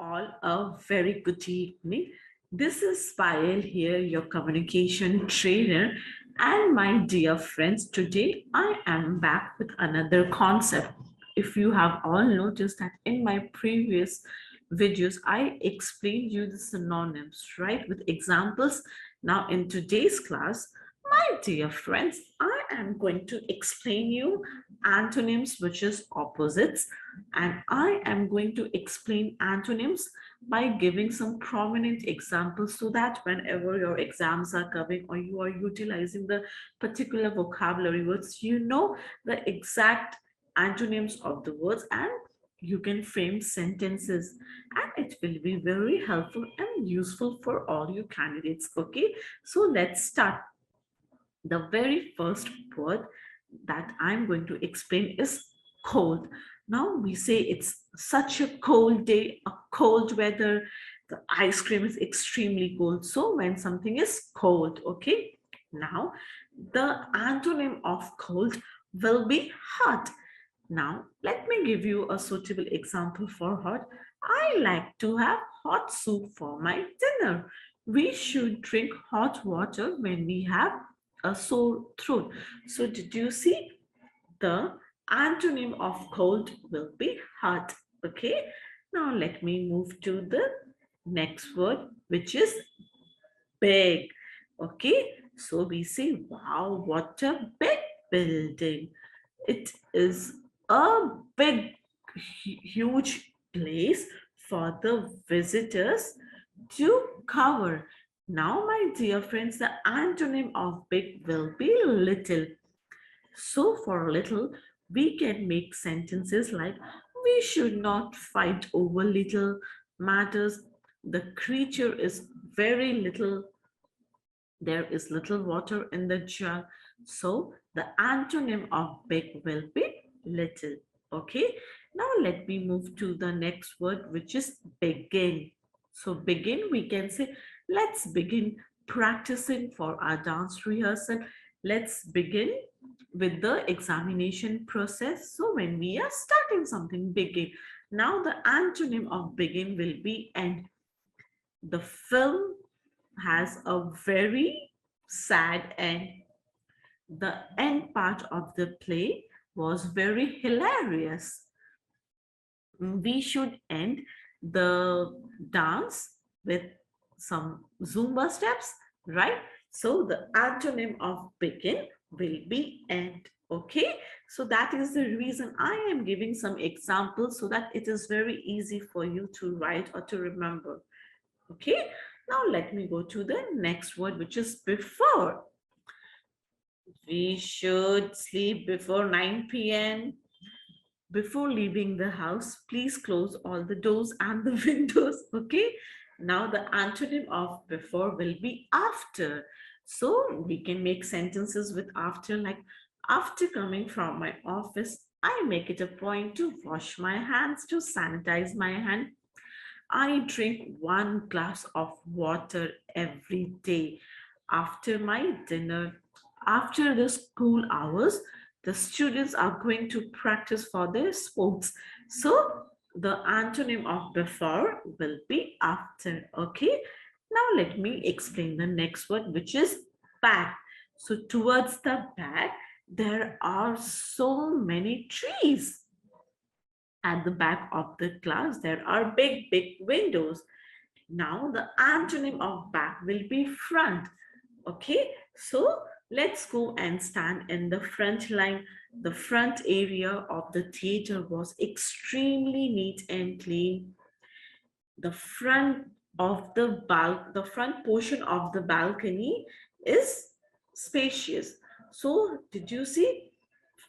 all a very good evening. This is Payal here, your communication trainer. And my dear friends, today I am back with another concept. If you have all noticed that in my previous videos, I explained you the synonyms, right, with examples. Now, in today's class, my dear friends, I am going to explain you antonyms, which is opposites, and I am going to explain antonyms by giving some prominent examples so that whenever your exams are coming or you are utilizing the particular vocabulary words, you know the exact antonyms of the words and you can frame sentences, and it will be very helpful and useful for all you candidates. Okay, so let's start. The very first word that I'm going to explain is cold. Now we say it's such a cold day, a cold weather, the ice cream is extremely cold. So when something is cold, okay? Now the antonym of cold will be hot. Now let me give you a suitable example for hot. I like to have hot soup for my dinner. We should drink hot water when we have a sore throat. So did you see the antonym of cold will be hot? Okay. Now let me move to the next word, which is big. Okay. So we say, wow, what a big building. It is a big, huge place for the visitors to cover. Now, my dear friends, the antonym of big will be little. So, for little, we can make sentences like, we should not fight over little matters. The creature is very little. There is little water in the jug. So, the antonym of big will be little. Okay. Now, let me move to the next word, which is begin. So, begin, we can say, let's begin practicing for our dance rehearsal. Let's begin with the examination process. So, when we are starting something, begin. Now, the antonym of begin will be end. The film has a very sad end. The end part of the play was very hilarious. We should end the dance with some Zumba steps, right? So the antonym of begin will be end. Okay, so that is the reason I am giving some examples so that it is very easy for you to write or to remember. Okay, now let me go to the next word, which is before. We should sleep before 9 p.m. Before leaving the house, please close all the doors and the windows. Okay. Now the antonym of before will be after. So we can make sentences with after, like after coming from my office, I make it a point to wash my hands, to sanitize my hand. I drink 1 glass of water every day. After my dinner, after the school hours, the students are going to practice for their sports. So the antonym of before will be after. Okay. Now let me explain the next word, which is back. So towards the back, there are so many trees. At the back of the class, there are big, big windows. Now the antonym of back will be front. Okay, so let's go and stand in the front line. The front area of the theater was extremely neat and clean. The front of the front portion of the balcony is spacious. So did you see?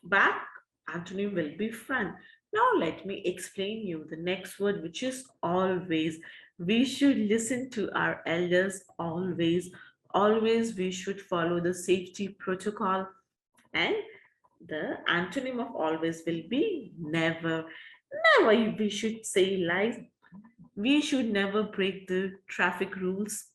Back antonym will be front. Now let me explain you the next word, which is always. We should listen to our elders always. Always we should follow the safety protocol, and the antonym of always will be never. Never we should say lies. We should never break the traffic rules.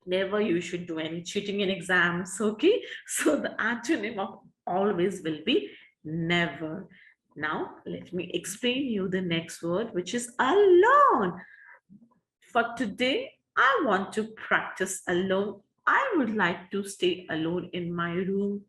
Never you should do any cheating in exams. Okay, so the antonym of always will be never. Now, let me explain you the next word, which is alone. For today, I want to practice alone. I would like to stay alone in my room.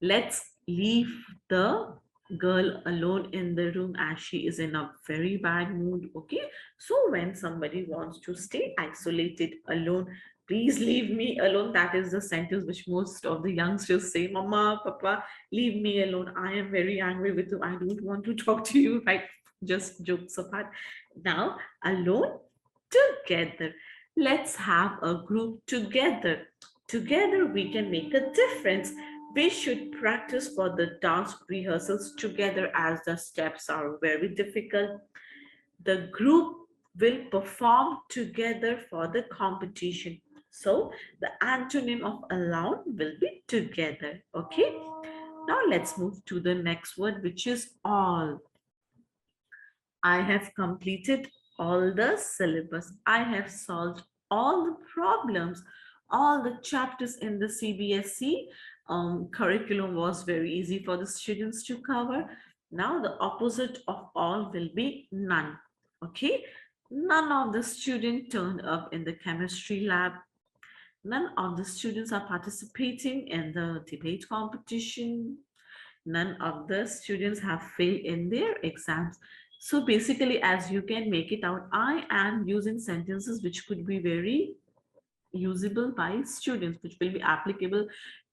Let's leave the girl alone in the room as she is in a very bad mood. Okay, so when somebody wants to stay isolated alone, please leave me alone. That is the sentence which most of the youngsters say: Mama, Papa, leave me alone. I am very angry with you. I don't want to talk to you. Right, just jokes apart. Now alone, together, let's have a group together. Together we can make a difference. We should practice for the dance rehearsals together as the steps are very difficult. The group will perform together for the competition. So the antonym of alone will be together. Okay. Now let's move to the next word, which is all. I have completed all the syllabus. I have solved all the problems. All the chapters in the CBSE curriculum was very easy for the students to cover. Now the opposite of all will be none. Okay, none of the students turned up in the chemistry lab. None of the students are participating in the debate competition. None of the students have failed in their exams. So basically, as you can make it out, I am using sentences which could be very usable by students, which will be applicable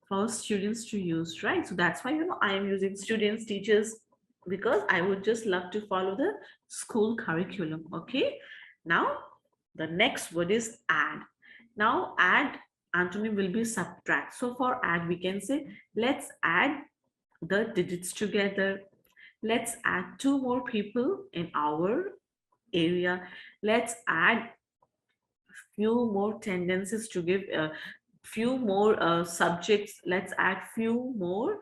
for students to use, right? So that's why, I am using students, teachers, because I would just love to follow the school curriculum. Okay. Now, the next word is add. Now, add antonym will be subtract. So for add, we can say, let's add the digits together. Let's add two more people in our area. Let's add few more tendencies to give a few more subjects. Let's add few more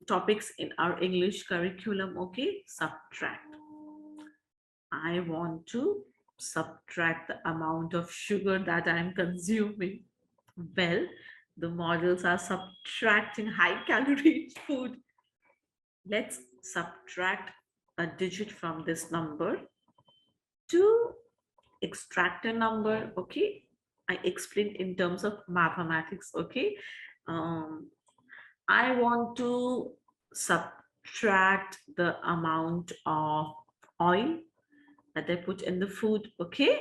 topics in our English curriculum. Okay, subtract. I want to subtract the amount of sugar that I'm consuming. Well, the models are subtracting high calorie food. Let's subtract a digit from this number to extract a number. Okay, I explained in terms of mathematics. Okay, um, I want to subtract the amount of oil that I put in the food. Okay,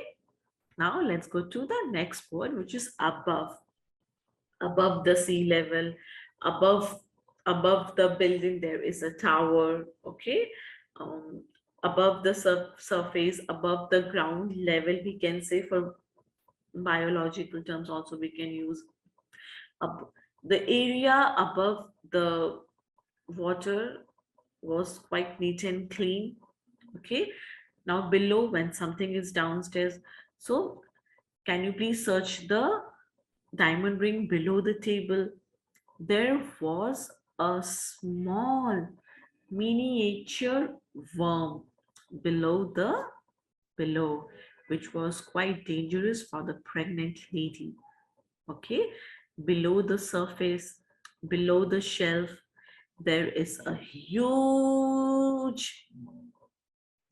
now let's go to the next word, which is above. Above the sea level, above above the building there is a tower. Okay, um, above the surface, above the ground level, we can say. For biological terms also we can use the area above the water was quite neat and clean. Okay, now below, when something is downstairs. So can you please search the diamond ring below the table? There was a small miniature worm below below, which was quite dangerous for the pregnant lady. Okay, below the surface, below the shelf, there is a huge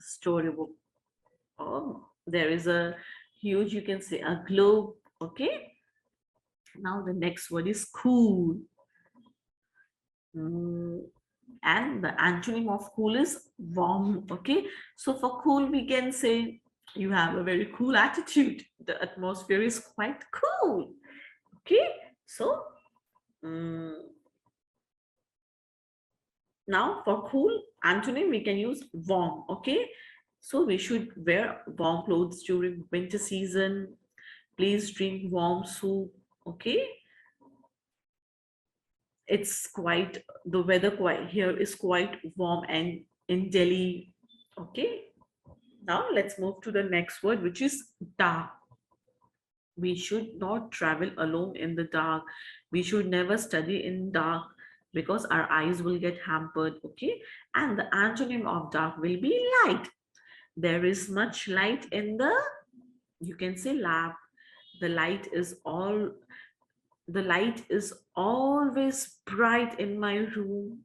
storybook. Oh, there is a huge, you can say, a globe. Okay, now the next word is cool. Mm, and the antonym of cool is warm. Okay, so for cool we can say you have a very cool attitude. The atmosphere is quite cool. Okay, so mm, now for cool antonym we can use warm. Okay, so we should wear warm clothes during winter season. Please drink warm soup. Okay, it's quite, the weather quite here is quite warm and in Delhi. Okay, now let's move to the next word, which is dark. We should not travel alone in the dark. We should never study in dark because our eyes will get hampered. Okay, and the antonym of dark will be light. There is much light in the, you can say, lab. The light is all, the light is always bright in my room.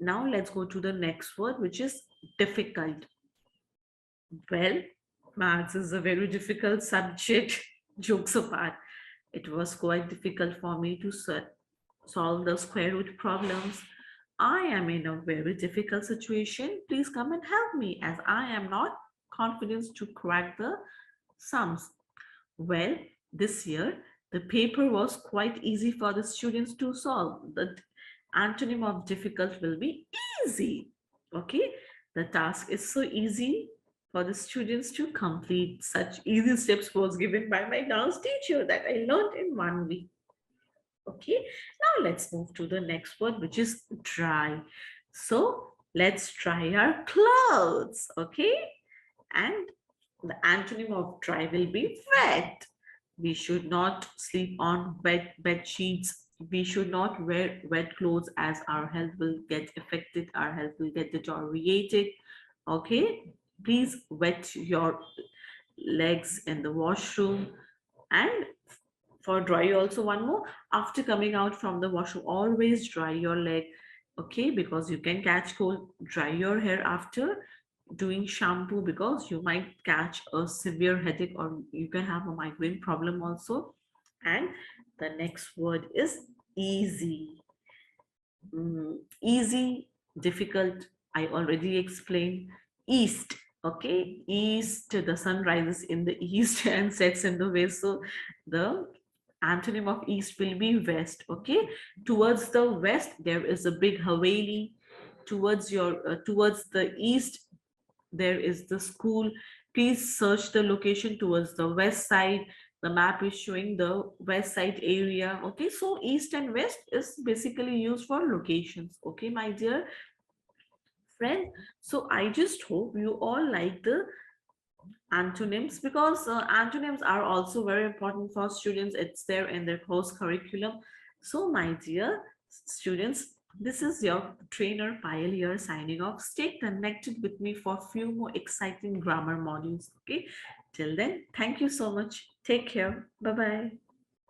Now let's go to the next word, which is difficult. Well, maths is a very difficult subject. Jokes apart, it was quite difficult for me to solve the square root problems. I am in a very difficult situation. Please come and help me as I am not confident to crack the sums. Well, this year the paper was quite easy for the students to solve. The antonym of difficult will be easy. Okay, the task is so easy for the students to complete. Such easy steps was given by my dance teacher that I learned in 1 week. Okay, now let's move to the next word, which is dry. So let's dry our clothes. Okay, and the antonym of dry will be wet. We should not sleep on wet bed sheets. We should not wear wet clothes as our health will get affected, our health will get deteriorated. Okay, please wet your legs in the washroom. And for dry also, one more, after coming out from the washroom, always dry your leg. Okay, because you can catch cold. Dry your hair after doing shampoo because you might catch a severe headache or you can have a migraine problem also. And the next word is easy. Easy, difficult, I already explained. East, okay, east, the sun rises in the east and sets in the west, so the antonym of east will be west. Okay, towards the west there is a big Haveli. Towards the east there is the school. Please search the location towards the west side. The map is showing the west side area. Okay, so east and west is basically used for locations. Okay, my dear friend. So I just hope you all like the antonyms because antonyms are also very important for students. It's there in their course curriculum. So my dear students, this is your trainer Payal here signing off. Stay connected with me for a few more exciting grammar modules. Okay, till then, thank you so much. Take care. Bye bye.